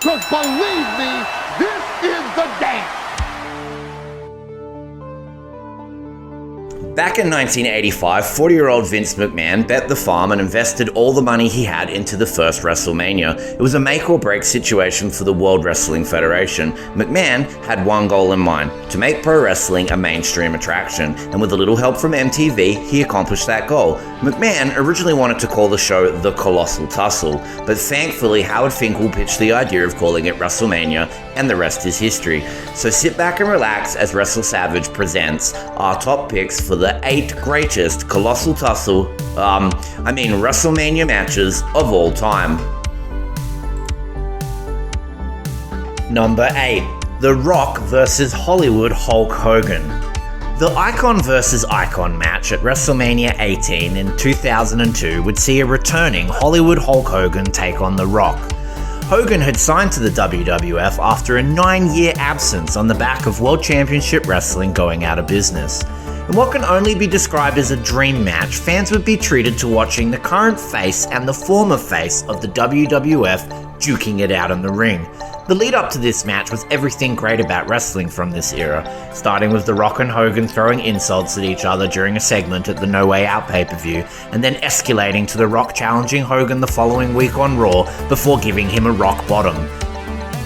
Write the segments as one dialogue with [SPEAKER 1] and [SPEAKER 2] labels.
[SPEAKER 1] Because believe me, this is the dance.
[SPEAKER 2] Back in 1985, 40-year-old Vince McMahon bet the farm and invested all the money he had into the first WrestleMania. It was a make-or-break situation for the World Wrestling Federation. McMahon had one goal in mind: to make pro wrestling a mainstream attraction, and with a little help from MTV, he accomplished that goal. McMahon originally wanted to call the show The Colossal Tussle, but thankfully Howard Finkel pitched the idea of calling it WrestleMania, and the rest is history. So sit back and relax as Wrestle Savage presents our top picks for the 8 greatest Colossal Tussle, WrestleMania matches of all time. Number 8. The Rock vs. Hollywood Hulk Hogan. The Icon vs. Icon match at WrestleMania 18 in 2002 would see a returning Hollywood Hulk Hogan take on The Rock. Hogan had signed to the WWF after a 9-year absence on the back of World Championship Wrestling going out of business. In what can only be described as a dream match, fans would be treated to watching the current face and the former face of the WWF duking it out in the ring. The lead up to this match was everything great about wrestling from this era, starting with The Rock and Hogan throwing insults at each other during a segment at the No Way Out pay-per-view, and then escalating to The Rock challenging Hogan the following week on Raw before giving him a rock bottom.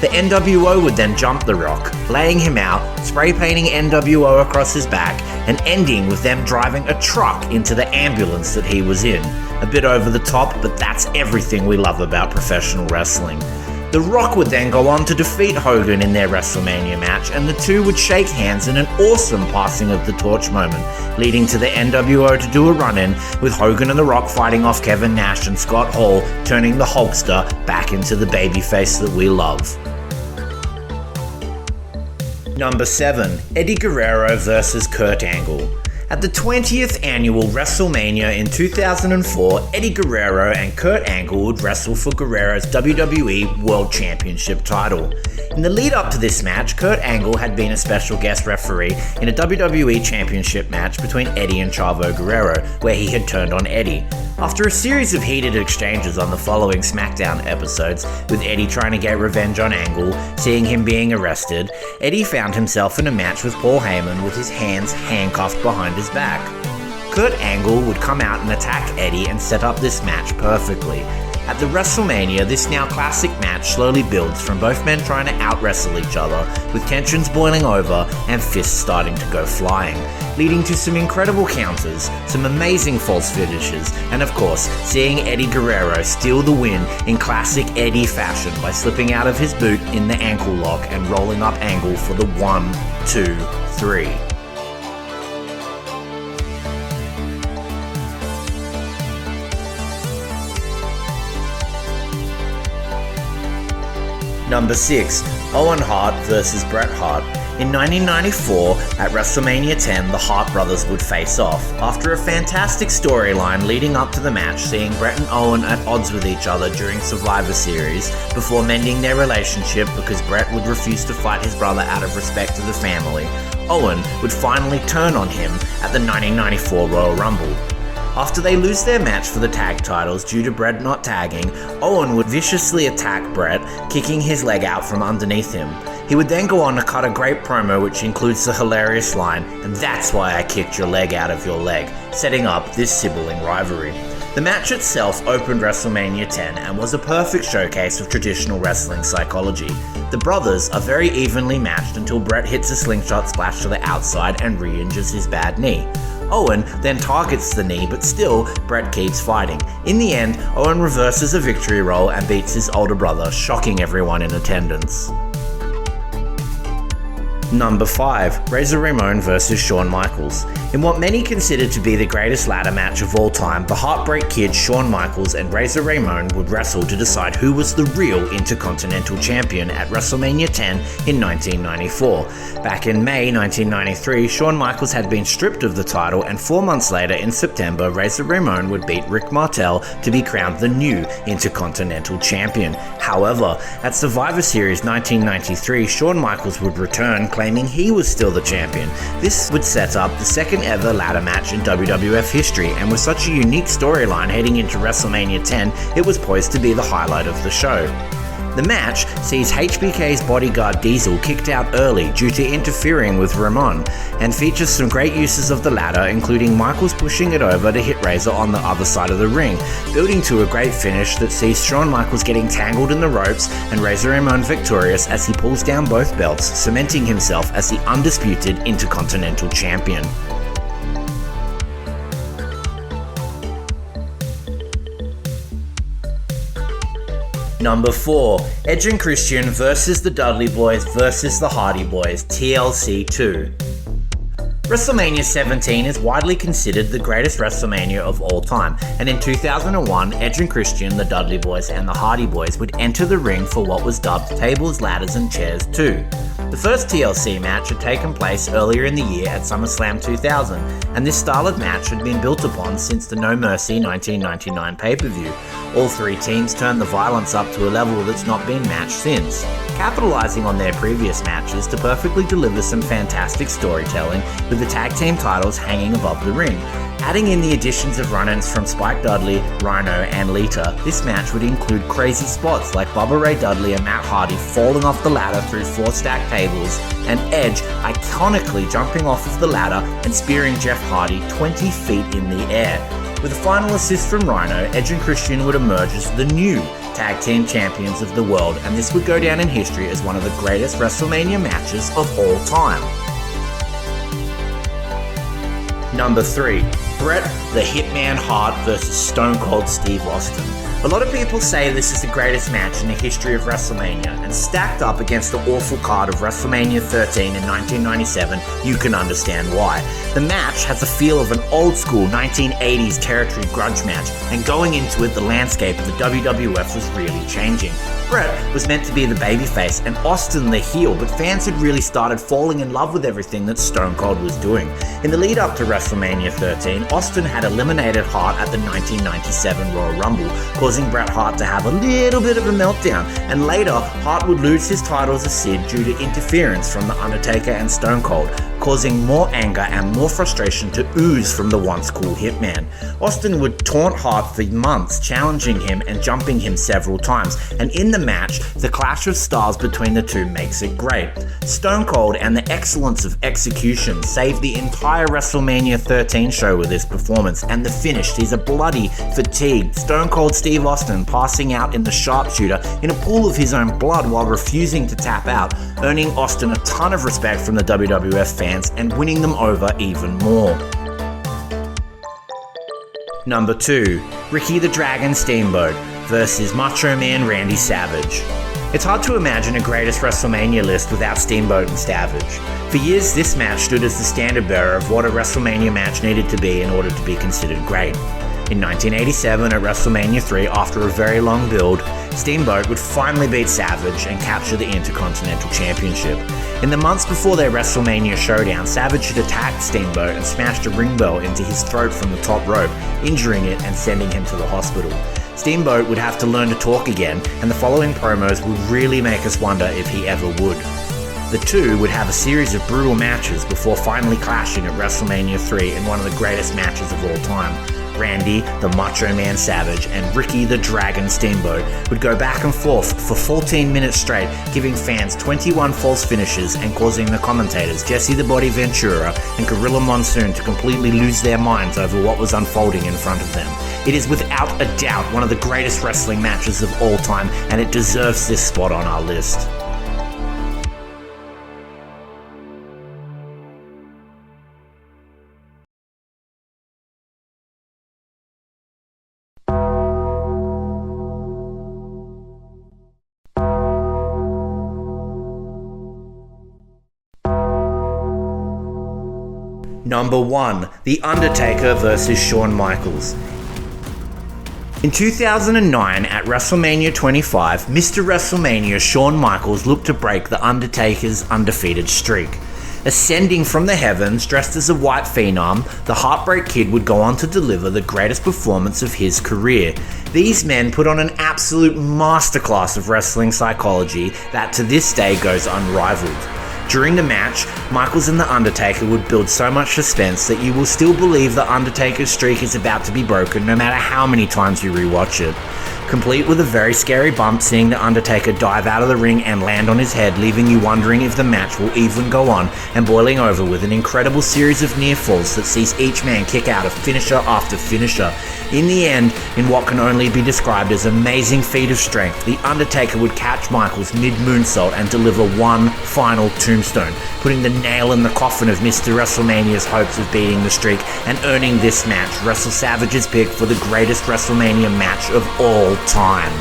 [SPEAKER 2] The NWO would then jump The Rock, laying him out, spray painting NWO across his back, and ending with them driving a truck into the ambulance that he was in. A bit over the top, but that's everything we love about professional wrestling. The Rock would then go on to defeat Hogan in their WrestleMania match, and the two would shake hands in an awesome passing of the torch moment, leading to the NWO to do a run-in, with Hogan and The Rock fighting off Kevin Nash and Scott Hall, turning the Hulkster back into the babyface that we love. Number 7. Eddie Guerrero vs. Kurt Angle. At the 20th annual WrestleMania in 2004, Eddie Guerrero and Kurt Angle would wrestle for Guerrero's WWE World Championship title. In the lead up to this match, Kurt Angle had been a special guest referee in a WWE Championship match between Eddie and Chavo Guerrero, where he had turned on Eddie. After a series of heated exchanges on the following SmackDown episodes, with Eddie trying to get revenge on Angle, seeing him being arrested, Eddie found himself in a match with Paul Heyman with his hands handcuffed behind his back. Kurt Angle would come out and attack Eddie and set up this match perfectly. At the WrestleMania, this now classic match slowly builds from both men trying to out-wrestle each other, with tensions boiling over and fists starting to go flying, leading to some incredible counters, some amazing false finishes, and of course, seeing Eddie Guerrero steal the win in classic Eddie fashion by slipping out of his boot in the ankle lock and rolling up Angle for the 1, 2, 3. Number 6. Owen Hart vs. Bret Hart. In 1994, at WrestleMania 10, the Hart brothers would face off. After a fantastic storyline leading up to the match, seeing Bret and Owen at odds with each other during Survivor Series, before mending their relationship because Bret would refuse to fight his brother out of respect to the family, Owen would finally turn on him at the 1994 Royal Rumble. After they lose their match for the tag titles due to Bret not tagging, Owen would viciously attack Bret, kicking his leg out from underneath him. He would then go on to cut a great promo which includes the hilarious line, "And that's why I kicked your leg out of your leg," setting up this sibling rivalry. The match itself opened WrestleMania 10 and was a perfect showcase of traditional wrestling psychology. The brothers are very evenly matched until Bret hits a slingshot splash to the outside and re-injures his bad knee. Owen then targets the knee, but still, Bret keeps fighting. In the end, Owen reverses a victory roll and beats his older brother, shocking everyone in attendance. Number 5. Razor Ramon vs. Shawn Michaels. In what many consider to be the greatest ladder match of all time, the Heartbreak Kid Shawn Michaels and Razor Ramon would wrestle to decide who was the real Intercontinental Champion at WrestleMania 10 in 1994. Back in May 1993, Shawn Michaels had been stripped of the title, and 4 months later in September, Razor Ramon would beat Rick Martel to be crowned the new Intercontinental Champion. However, at Survivor Series 1993, Shawn Michaels would return, claiming he was still the champion. This would set up the second ever ladder match in WWF history, and with such a unique storyline heading into WrestleMania 10, it was poised to be the highlight of the show. The match sees HBK's bodyguard Diesel kicked out early due to interfering with Ramon, and features some great uses of the ladder, including Michaels pushing it over to hit Razor on the other side of the ring, building to a great finish that sees Shawn Michaels getting tangled in the ropes and Razor Ramon victorious as he pulls down both belts, cementing himself as the undisputed Intercontinental Champion. Number 4. Edge and Christian versus the Dudley Boyz versus the Hardy Boyz, TLC 2. WrestleMania 17 is widely considered the greatest WrestleMania of all time, and in 2001, Edge and Christian, the Dudley Boyz, and the Hardy Boyz would enter the ring for what was dubbed Tables, Ladders, and Chairs 2. The first TLC match had taken place earlier in the year at SummerSlam 2000, and this style of match had been built upon since the No Mercy 1999 pay-per-view. All three teams turned the violence up to a level that's not been matched since, capitalizing on their previous matches to perfectly deliver some fantastic storytelling with the tag team titles hanging above the ring. Adding in the additions of run-ins from Spike Dudley, Rhino, and Lita, this match would include crazy spots like Bubba Ray Dudley and Matt Hardy falling off the ladder through 4 stacked tables, and Edge iconically jumping off of the ladder and spearing Jeff Hardy 20 feet in the air. With a final assist from Rhino, Edge and Christian would emerge as the new tag team champions of the world, and this would go down in history as one of the greatest WrestleMania matches of all time. Number 3. Bret the Hitman Hart versus Stone Cold Steve Austin. A lot of people say this is the greatest match in the history of WrestleMania, and stacked up against the awful card of WrestleMania 13 in 1997, you can understand why. The match has the feel of an old school 1980s territory grudge match, and going into it, the landscape of the WWF was really changing. Bret was meant to be the babyface and Austin the heel, but fans had really started falling in love with everything that Stone Cold was doing. In the lead up to WrestleMania 13, Austin had eliminated Hart at the 1997 Royal Rumble, causing Bret Hart to have a little bit of a meltdown, and later Hart would lose his title as a Sid due to interference from the Undertaker and Stone Cold, causing more anger and more frustration to ooze from the once cool Hitman. Austin would taunt Hart for months, challenging him and jumping him several times, and in the match, the clash of styles between the two makes it great. Stone Cold and the excellence of execution saved the entire WrestleMania 13 show with this performance, and the finish sees a bloody, fatigued Stone Cold Steve Austin passing out in the sharpshooter in a pool of his own blood while refusing to tap out, earning Austin a ton of respect from the WWF fans and winning them over even more. Number 2. Ricky the Dragon Steamboat versus Macho Man Randy Savage. It's hard to imagine a greatest WrestleMania list without Steamboat and Savage. For years, this match stood as the standard bearer of what a WrestleMania match needed to be in order to be considered great. In 1987 at WrestleMania 3, after a very long build, Steamboat would finally beat Savage and capture the Intercontinental Championship. In the months before their WrestleMania showdown, Savage had attacked Steamboat and smashed a ring bell into his throat from the top rope, injuring it and sending him to the hospital. Steamboat would have to learn to talk again, and the following promos would really make us wonder if he ever would. The two would have a series of brutal matches before finally clashing at WrestleMania 3 in one of the greatest matches of all time. Randy, the Macho Man Savage, and Ricky the Dragon Steamboat would go back and forth for 14 minutes straight, giving fans 21 false finishes and causing the commentators Jesse the Body Ventura and Gorilla Monsoon to completely lose their minds over what was unfolding in front of them. It is without a doubt one of the greatest wrestling matches of all time, and it deserves this spot on our list. Number 1. The Undertaker vs. Shawn Michaels. In 2009, at WrestleMania 25, Mr. WrestleMania Shawn Michaels looked to break The Undertaker's undefeated streak. Ascending from the heavens, dressed as a white phenom, the Heartbreak Kid would go on to deliver the greatest performance of his career. These men put on an absolute masterclass of wrestling psychology that to this day goes unrivaled. During the match, Michaels and The Undertaker would build so much suspense that you will still believe The Undertaker's streak is about to be broken no matter how many times you rewatch it. complete with a very scary bump seeing the Undertaker dive out of the ring and land on his head, leaving you wondering if the match will even go on, and boiling over with an incredible series of near falls that sees each man kick out of finisher after finisher. In the end, in what can only be described as amazing feat of strength, the Undertaker would catch Michaels mid-moonsault and deliver one final tombstone, putting the nail in the coffin of Mr. WrestleMania's hopes of beating the streak and earning this match Wrestle Savage's pick for the greatest WrestleMania match of all time.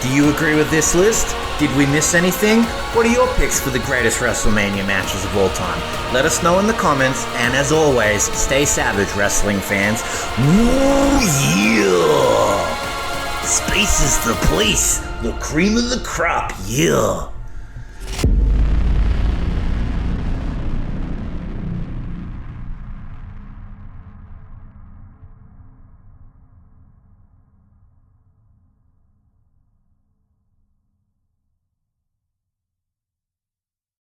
[SPEAKER 2] Do you agree with this list? Did we miss anything? What are your picks for the greatest WrestleMania matches of all time? Let us know in the comments, and as always, stay savage, wrestling fans. Woo yeah! Space is the place, the cream of the crop, yeah!